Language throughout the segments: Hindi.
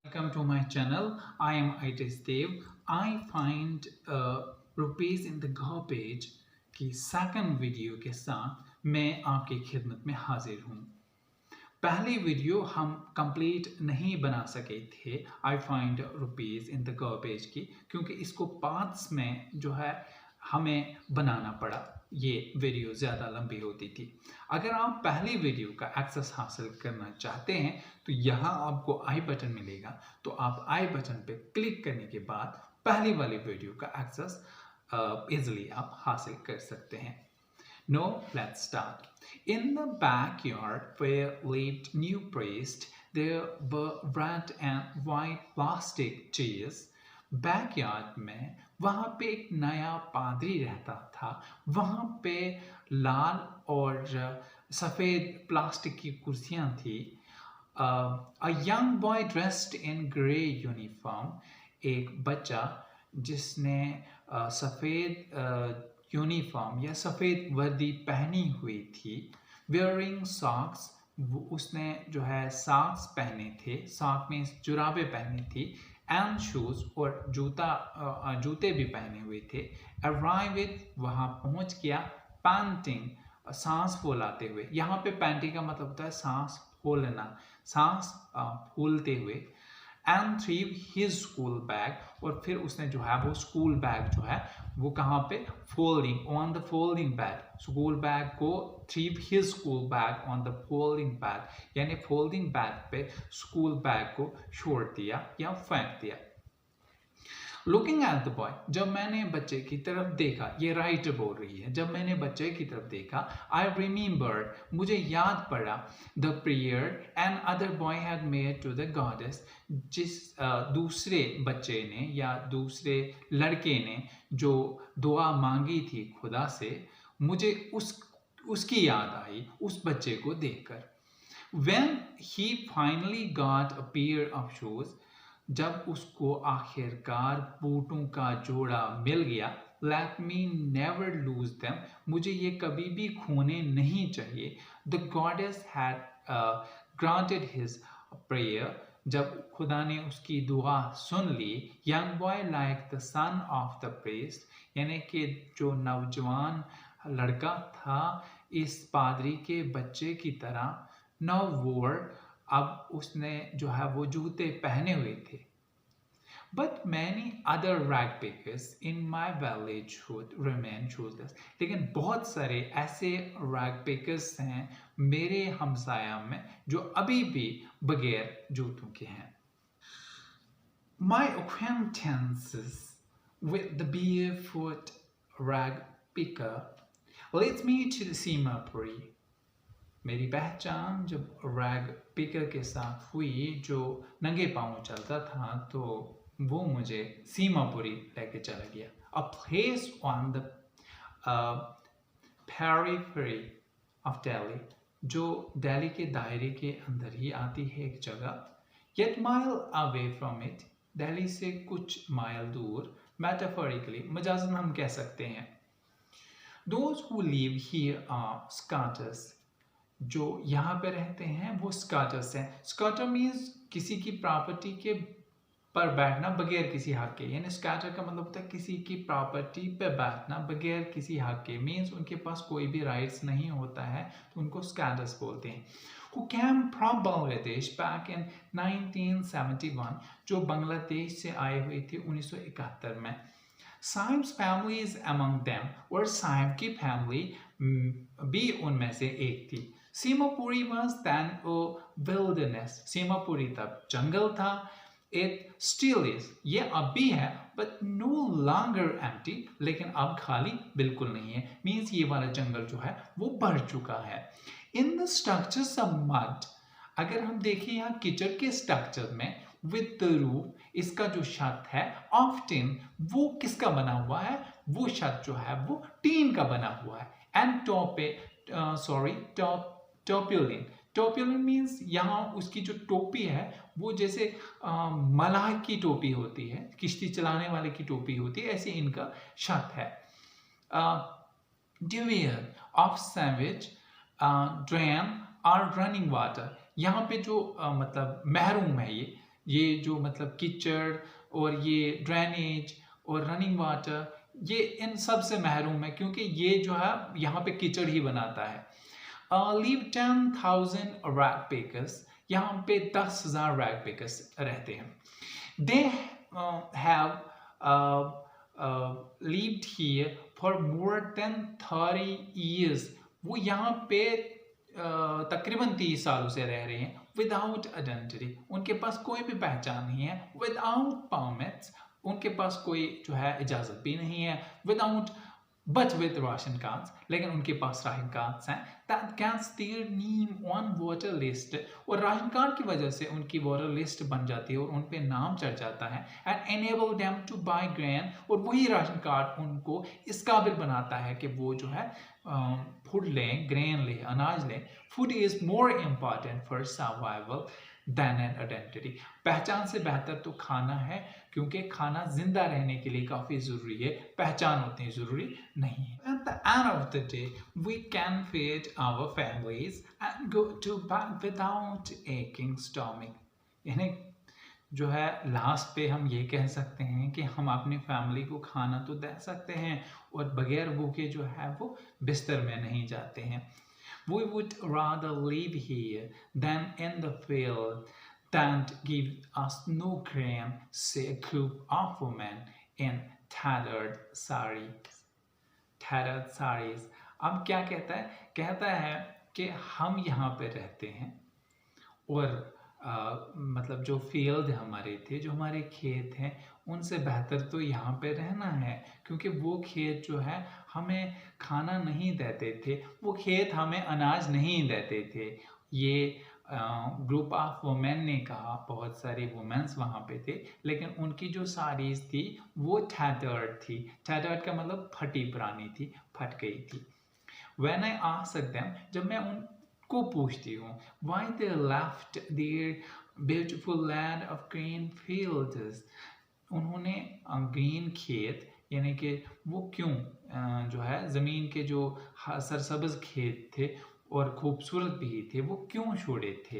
Welcome to my channel. I am ITS Dev. I find rupees in the garbage की सेकंड वीडियो के साथ मैं आपकी खिदमत में हाजिर हूँ। पहली वीडियो हम कंप्लीट नहीं बना सके थे I find rupees in the garbage की, क्योंकि इसको पार्ट्स में जो है हमें बनाना पड़ा। ये वीडियो ज़्यादा लंबी होती थी। अगर आप पहली वीडियो का एक्सेस हासिल करना चाहते हैं तो यहाँ आपको आई बटन मिलेगा, तो आप आई बटन पे क्लिक करने के बाद पहली वाली वीडियो का एक्सेस इजीली आप हासिल कर सकते हैं। Now let's start. In the backyard where lived new priest, there were red and white plastic chairs. Backyard में वहाँ पे एक नया पादरी रहता था। वहाँ पे लाल और सफ़ेद प्लास्टिक की कुर्सियाँ थी। A young boy dressed in grey uniform, एक बच्चा जिसने सफ़ेद यूनिफॉर्म या सफ़ेद वर्दी पहनी हुई थी। वेयरिंग सॉक्स, उसने जो है सॉक्स पहने थे, सॉक में जुराबे पहनी थी। एंड शूज़, और जूते भी पहने हुए थे। अराइव्ड, वहाँ पहुँच गया। पैंटिंग, सांस फूलाते हुए। यहाँ पे पैंटिंग का मतलब होता है सांस फूलना, सांस फूलते हुए। And three his school bag, और फिर उसने जो है वो स्कूल बैग जो है वो कहाँ पे, folding on the folding bag, school bag को threw his school bag on the folding bag, यानी फोल्डिंग बैग पे स्कूल बैग को छोड़ दिया या फेंक दिया। लुकिंग एट द बॉय, जब मैंने बच्चे की तरफ देखा, ये राइटर बोल रही है, जब मैंने बच्चे की तरफ देखा, आई रिमेंबर्ड, मुझे याद पड़ा, the prayer and other boy had made to the goddess, जिस दूसरे बच्चे ने या दूसरे लड़के ने जो दुआ मांगी थी खुदा से, मुझे उसकी याद आई उस बच्चे को देखकर। When he finally got a pair of shoes, जब उसको आखिरकार बूटों का जोड़ा मिल गया, let me never lose them, मुझे ये कभी भी खोने नहीं चाहिए। The goddess had granted his prayer, जब खुदा ने उसकी दुआ सुन ली। young boy like the son of the priest, यानी कि जो नौजवान लड़का था इस पादरी के बच्चे की तरह। now wore, अब उसने जो है वो जूते पहने हुए थे। But many other rag pickers in my village would remain shoeless, लेकिन बहुत सारे ऐसे rag pickers हैं मेरे हमसाया में जो अभी भी बगैर जूतों के हैं। My acquaintances with the barefoot rag picker leads me to the Simapuri, मेरी पहचान जब रैग पिकर के साथ हुई जो नंगे पाँव चलता था, तो वो मुझे सीमापुरी लेके चला गया। A place on the periphery of Delhi, जो दिल्ली के दायरे के अंदर ही आती है एक जगह। Yet mile away from it, Delhi से कुछ माइल दूर। Metaphorically, मजाजन हम कह सकते हैं। Those who live here are squatters, जो यहाँ पे रहते हैं वो स्क्वाटर्स हैं। स्क्वाटर मीन्स किसी की प्रॉपर्टी के पर बैठना बगैर किसी हक के, यानी स्क्वाटर का मतलब होता है किसी की प्रॉपर्टी पे बैठना बगैर किसी हक के, मीन्स उनके पास कोई भी राइट्स नहीं होता है, तो उनको स्क्वाटर्स बोलते हैं। Who came from Bangladesh back in 1971, जो बांग्लादेश से आए हुए थे 1971 में। Saib's family is among them, और साइब की फैमिली भी उनमें से एक थी। Seemapuri was then a wilderness, Seemapuri तब जंगल था। It still is, ये अब भी है, but no longer empty, लेकिन अब खाली बिल्कुल नहीं है, मीन्स ये वाला जंगल जो है वो बढ़ चुका है। In the structures of mud, अगर हम देखें यहाँ कीचड़ के स्ट्रक्चर में, with the roof, इसका जो छत है, of tin, वो किसका बना हुआ है, वो छत जो है वो टीन का बना हुआ है। and टोप्यूलिन, टोप्यूलिन मीन्स यहाँ उसकी जो टोपी है वो जैसे मलाह की टोपी होती है, किश्ती चलाने वाले की टोपी होती है, ऐसे इनका छत है। डिवेयर ऑफ सैवेज ड्रेन और रनिंग वाटर, यहाँ पे जो मतलब महरूम है ये ये जो मतलब कीचड़ और ये ड्रेनेज और रनिंग वाटर, ये इन सब से महरूम है क्योंकि ये जो है यहाँ पे कीचड़ ही बनाता है। लीव 10,000 रैग पिकर्स, यहाँ पे 10,000 रैग पिकर्स रहते हैं। They have lived here for more than 30 years, वो यहाँ पे तकरीबन 30 सालों से रह रहे हैं। विदाउट आइडेंटिटी, उनके पास कोई भी पहचान नहीं है। विदाउट परमिट्स, उनके पास कोई जो है इजाज़त भी नहीं है। Without but with ration cards, लेकिन उनके पास राशन कार्ड्स हैं। That gets their name on voter list, और राशन कार्ड की वजह से उनकी वोटर लिस्ट बन जाती है और उन पे नाम चढ़ जाता है। And enable them to buy grain, और वही राशन कार्ड उनको इस काबिल बनाता है कि वो जो है फूड लें, ग्रेन लें, अनाज लें। Food is more important for survival than an identity, पहचान से बेहतर तो खाना है, क्योंकि खाना जिंदा रहने के लिए काफ़ी ज़रूरी है, पहचान उतनी ज़रूरी नहीं है। At the end of the day, we can feed our families and go to bed without aching stomach, यानी जो है लास्ट पे हम ये कह सकते हैं कि हम अपनी फैमिली को खाना तो दे सकते हैं और बगैर भूखे जो है वो बिस्तर में नहीं जाते हैं। We would rather live here than in the field that give us no grain, say a group of women in tattered saris. Tattered saris. अब क्या कहता है? कहता है कि हम यहाँ पे रहते हैं और मतलब जो फील्ड हमारे थे, जो हमारे खेत हैं, उनसे बेहतर तो यहाँ पे रहना है, क्योंकि वो खेत जो है हमें खाना नहीं देते थे, वो खेत हमें अनाज नहीं देते थे। ये ग्रुप ऑफ वुमेन ने कहा, बहुत सारी वुमेन्स वहाँ पे थे, लेकिन उनकी जो साड़ीज थी वो टैटर्ड थी। टैटर्ड का मतलब फटी पुरानी थी, फट गई थी। When I asked them, जब मैं उनको पूछती हूँ, why they left their beautiful land of green fields, उन्होंने ग्रीन खेत यानी कि वो क्यों जो है ज़मीन के जो सरसब्ज खेत थे और खूबसूरत भी थे, वो क्यों छोड़े थे।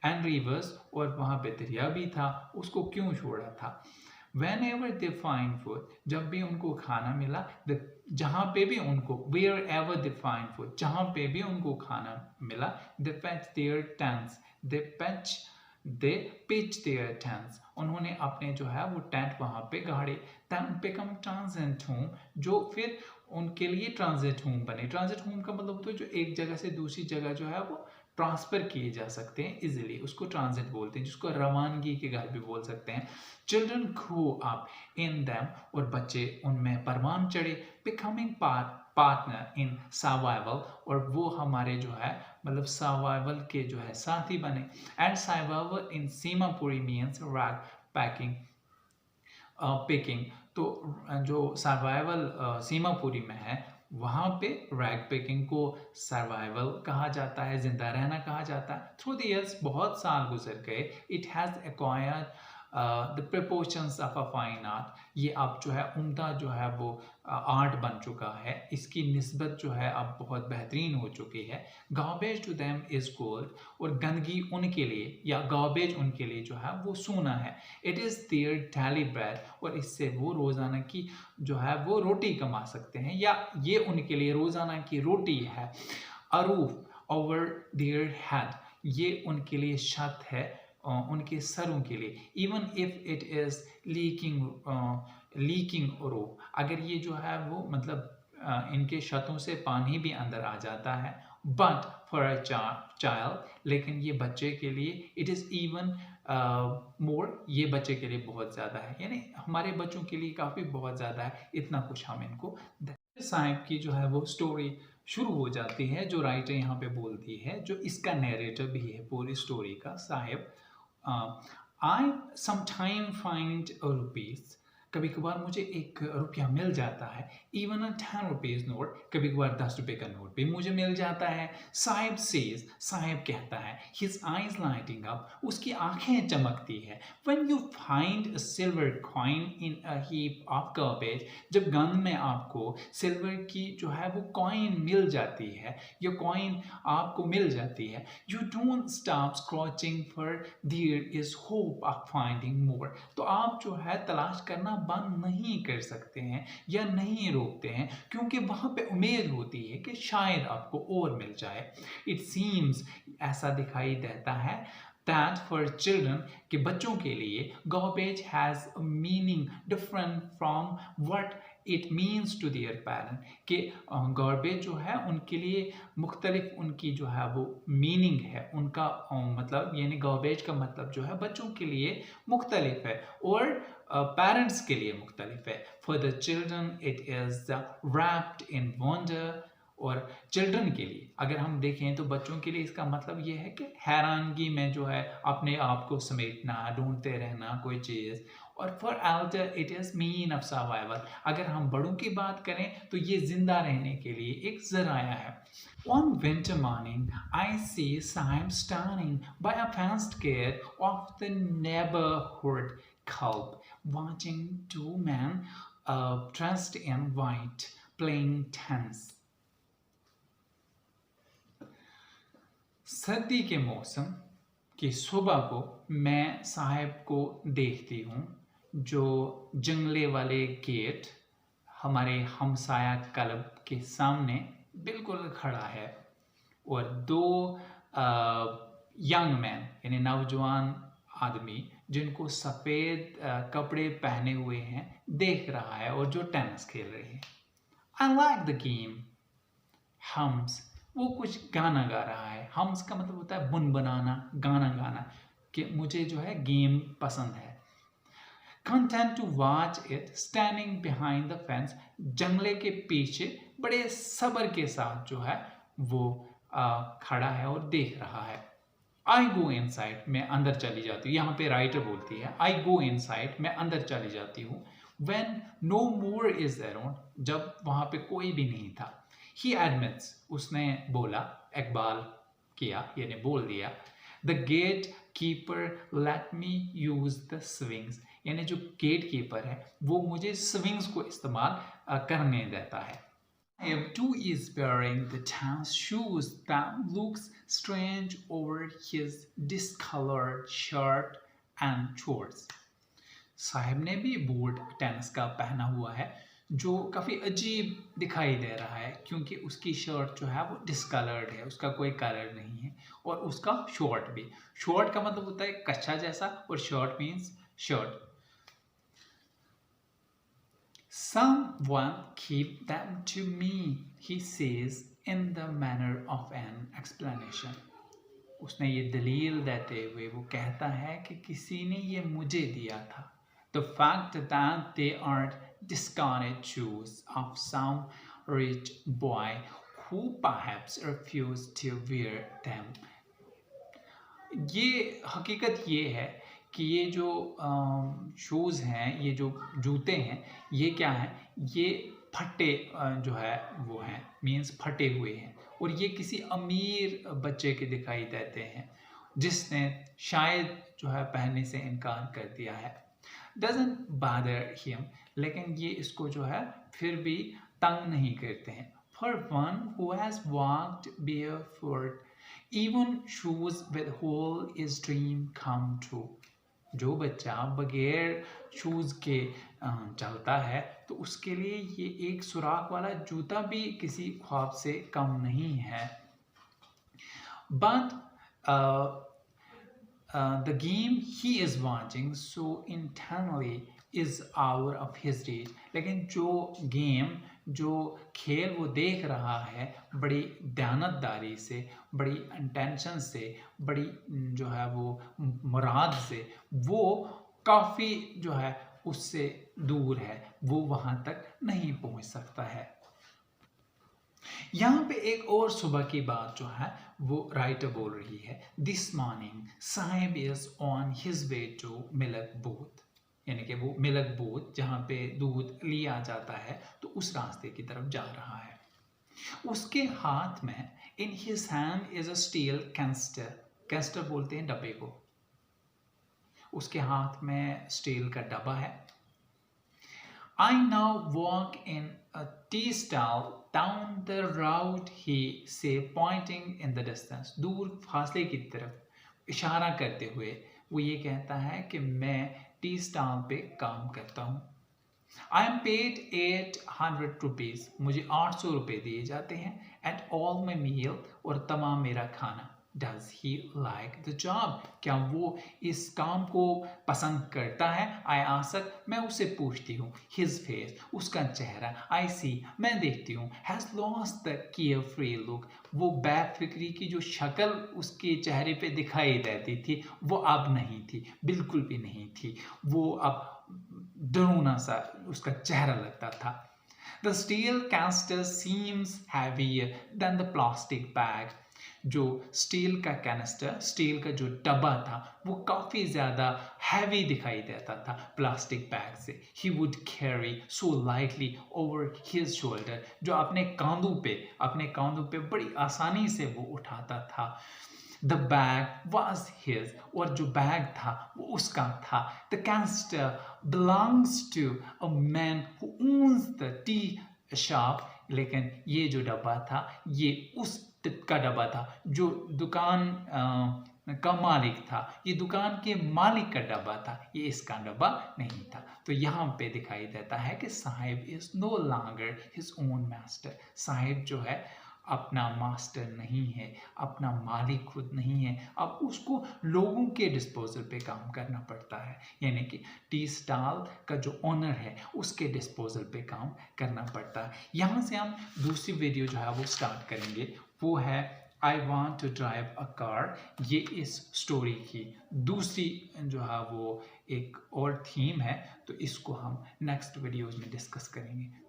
एंड रिवर्स, और वहाँ पे दरिया भी था, उसको क्यों छोड़ा था। Whenever they find food, जब भी उनको खाना मिला, जहाँ पे भी उनको, wherever they find food, जहाँ पे भी उनको खाना मिला, they pitch their tents, they pitch their tents, उन्होंने अपने जो है वो टेंट वहाँ पे गाड़े। then become transit home, जो फिर उनके लिए ट्रांजिट होम बने। ट्रांजिट होम का मतलब तो जो एक जगह से दूसरी जगह जो है वो ट्रांसफ़र किए जा सकते हैं इजीली, उसको ट्रांजिट बोलते हैं, जिसको रवानगी के घर भी बोल सकते हैं। Children grow up in them, और बच्चे उनमें परवान चढ़े। बिकमिंग पार्टनर इन सर्वाइवल, और वो हमारे जो है मतलब सर्वाइवल के जो है साथी बने। And survival in Seemapuri means rag packing picking, तो जो सर्वाइवल सीमापुरी में है वहाँ पे रैग पिकिंग को सर्वाइवल कहा जाता है, जिंदा रहना कहा जाता है। थ्रू द ईयर्स, बहुत साल गुजर गए, it has acquired the proportions of a fine art, ये अब जो है उम्दा जो है वो आर्ट बन चुका है, इसकी निस्बत जो है अब बहुत बेहतरीन हो चुकी है। Garbage to them is gold, और गंदगी उनके लिए या गार्बेज उनके लिए जो है वो सोना है। It is their daily bread, और इससे वो रोज़ाना की जो है वो रोटी कमा सकते हैं, या ये उनके लिए रोज़ाना की रोटी है। A roof over their head, ये उनके लिए छत है उनके सरों के लिए। Even if it is leaking roof, अगर ये जो है वो मतलब इनके छतों से पानी भी अंदर आ जाता है। बट फॉर अ चाइल्ड, लेकिन ये बच्चे के लिए इट इज़ इवन मोर, ये बच्चे के लिए बहुत ज़्यादा है, यानी हमारे बच्चों के लिए काफ़ी बहुत ज़्यादा है, इतना कुछ हम इनको। साहिब की जो है वो स्टोरी शुरू हो जाती है, जो राइटर यहाँ पे बोलती है, जो इसका नैरेटर भी है पूरी स्टोरी का। Sahib, I sometime find a rupees कभी कभार मुझे 1 रुपया मिल जाता है, इवन अ 10 रुपीज नोट, कभी कभार 10 रुपए का नोट भी मुझे मिल जाता है। साहिब सेज, साहिब कहता है, हिज आईज लाइटिंग अप, उसकी आंखें चमकती है। When you find a silver coin in a heap of garbage, जब गंद में आपको सिल्वर की जो है वो कॉइन मिल जाती है या कॉइन आपको मिल जाती है, you don't stop scratching for there is hope of finding more, तो आप जो है तलाश करना बंद नहीं कर सकते हैं या नहीं रोकते हैं, क्योंकि वहां पे उम्मीद होती है कि शायद आपको और मिल जाए। इट सीम्स, ऐसा दिखाई देता है, that for children, कि बच्चों के लिए garbage has a meaning different from what it means to their parent, कि garbage जो है उनके लिए मुख्तलिफ उनकी जो है वो मीनिंग है, उनका मतलब यानी garbage का मतलब जो है बच्चों के लिए मुख्तलिफ है और पेरेंट्स के लिए मुख्तलिफ है। For the children it is wrapped in wonder, और चिल्ड्रन के लिए अगर हम देखें तो बच्चों के लिए इसका मतलब ये है कि हैरानगी में जो है अपने आप को समेटना, ढूंढते रहना कोई चीज़। और for Elder it is mean of survival, अगर हम बड़ों की बात करें तो ये जिंदा रहने के लिए एक जराया है। One winter morning, I see Sam standing by a fenced gate of the neighborhood club, watching 2 men dressed in white playing tennis. सर्दी के मौसम की सुबह को मैं साहिब को देखती हूँ जो जंगले वाले गेट हमारे हमसाया क्लब के सामने बिल्कुल खड़ा है और 2 यंग मैन यानी नौजवान आदमी जिनको सफ़ेद कपड़े पहने हुए हैं देख रहा है और जो टेनिस खेल रहे हैं। I like the game hums, वो कुछ गाना गा रहा है। हम्स का मतलब होता है बुनबुनाना, गाना गाना, कि मुझे जो है गेम पसंद है। Content to watch it standing behind the fence, जंगले के पीछे बड़े सब्र के साथ जो है वो खड़ा है और देख रहा है। I go inside, मैं अंदर चली जाती हूँ। यहाँ पे राइटर बोलती है I go inside, मैं अंदर चली जाती हूँ। When no more is around, जब वहाँ पे कोई भी नहीं था। He admits, उसने बोला, इकबाल किया यानी बोल दिया। The gatekeeper let me use the swings, यानी जो गेट कीपर है वो मुझे स्विंग्स को इस्तेमाल करने देता है। If 2 is wearing the tennis shoes that looks strange over his discolored shirt and shorts. Sahib ने भी बूट टेनिस का पहना हुआ है जो काफ़ी अजीब दिखाई दे रहा है क्योंकि उसकी शर्ट जो है वो डिस्कलर्ड है, उसका कोई कलर नहीं है और उसका शॉर्ट भी। शॉर्ट का मतलब होता है कच्छा जैसा और shirt means shirt. Someone keep them to me, he says in the manner of an explanation. उसने ये दलील देते हुए वो कहता है कि किसी ने ये मुझे दिया था। The fact that they aren't discarded shoes of some rich boy who perhaps refused to wear them. ये हकीकत ये है कि ये जो शूज़ हैं, ये जो जूते हैं, ये क्या हैं, ये फटे जो है वो हैं, मीन्स फटे हुए हैं और ये किसी अमीर बच्चे के दिखाई देते हैं जिसने शायद जो है पहनने से इनकार कर दिया है। Doesn't bother him, लेकिन ये इसको जो है फिर भी तंग नहीं करते हैं। For one who has walked barefoot, even shoes with hole is dream come true. जो बच्चा बगैर शूज़ के चलता है तो उसके लिए ये एक सुराख वाला जूता भी किसी ख्वाब से कम नहीं है। But the game he is watching so intently is out of his reach. लेकिन जो खेल वो देख रहा है बड़ी दयानतदारी से, बड़ी इंटेंशन से, बड़ी जो है वो मुराद से, वो काफ़ी जो है उससे दूर है, वो वहाँ तक नहीं पहुँच सकता है। यहाँ पे एक और सुबह की बात जो है वो राइटर बोल रही है। This morning Saheb is on his way to milk booth, यानी कि वो मिल्क बूथ जहाँ पे दूध लिया जाता है, तो उस रास्ते की तरफ जा रहा है। उसके हाथ में in his hand is a steel canister, canister बोलते हैं डब्बे को। उसके हाथ में स्टील का डब्बा है। I now walk in a tea stall down the road, he say, pointing in the distance. दूर फासले की तरफ इशारा करते हुए वो ये कहता है कि मैं टी स्टॉल पे काम करता हूँ। I am paid 800 rupees. मुझे 800 रुपये दिए जाते हैं and all my meal, और तमाम मेरा खाना। Does he like the job? क्या वो इस काम को पसंद करता है? I ask, मैं उससे पूछती हूँ। His face, उसका चेहरा। I see, मैं देखती हूँ। Has lost the carefree look. वो बेफिक्री की जो शक्ल उसके चेहरे पे दिखाई देती थी, वो अब नहीं थी, बिल्कुल भी नहीं थी। वो अब डरोना सा उसका चेहरा लगता था। The steel canister seems heavier than the plastic bag. जो स्टील का कैनिस्टर, स्टील का जो डब्बा था, वो काफ़ी ज़्यादा हैवी दिखाई देता था प्लास्टिक बैग से। He would carry so lightly over his shoulder. जो अपने कांधों पे बड़ी आसानी से वो उठाता था। The bag was his, और जो बैग था वो उसका था। The canister belongs to a man who owns the tea shop. लेकिन ये जो डब्बा था, ये उस का डब्बा था जो दुकान का मालिक था। ये दुकान के मालिक का डब्बा था, ये इसका डब्बा नहीं था। तो यहाँ पे दिखाई देता है कि Saheb is no longer his own master. Saheb जो है अपना मास्टर नहीं है, अपना मालिक खुद नहीं है, अब उसको लोगों के डिस्पोजल पे काम करना पड़ता है। यानी कि टी स्टॉल का जो ओनर है उसके डिस्पोजल पे काम करना पड़ता है। यहाँ से हम दूसरी वीडियो जो है वो स्टार्ट करेंगे, वो है I want to drive a car. ये इस स्टोरी की दूसरी जो है वो एक और थीम है, तो इसको हम नेक्स्ट वीडियोज़ में डिस्कस करेंगे।